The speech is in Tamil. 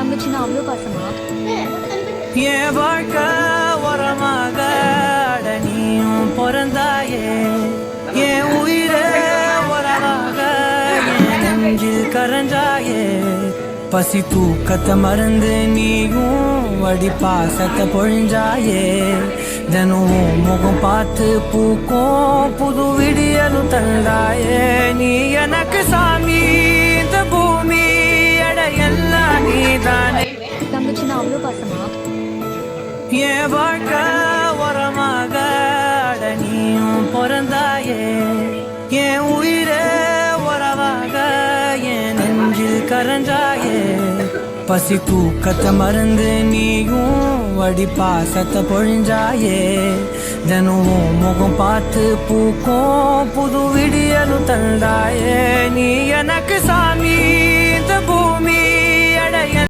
தங்கச்சின்னா அவ்வளோ பாசமா? என் வாழ்க்கை உரமாக அட நீயும் பிறந்தாயே, என் உயிரே உறவாக என் நெஞ்சில் கரஞ்சாயே. பசி தூக்கத்தை மறந்து நீயும் வடி பாசத்தை பொழிஞ்சாயே. தினமும் முகம் பார்த்து பூக்கும் புது விடியலும் தந்தாயே. நீ எனக்கு சாமி, இந்த பூமி அட எல்லாம் நீதானே. தங்கச்சின்னா அவ்வளோ பாசமா? என் வாழ்க்கை உரமாக அட நீயும் பிறந்தாயே, என் உயிரே உறவாக என் நெஞ்சில் கரஞ்சாயே. பசி தூக்கத்தை மறந்து நீயும் வடி பாசத்தை பொழிஞ்சாயே. தினமும் முகம் பார்த்து பூக்கும் புது விடியலும் தந்தாயே. நீ எனக்கு சாமி, இந்த பூமி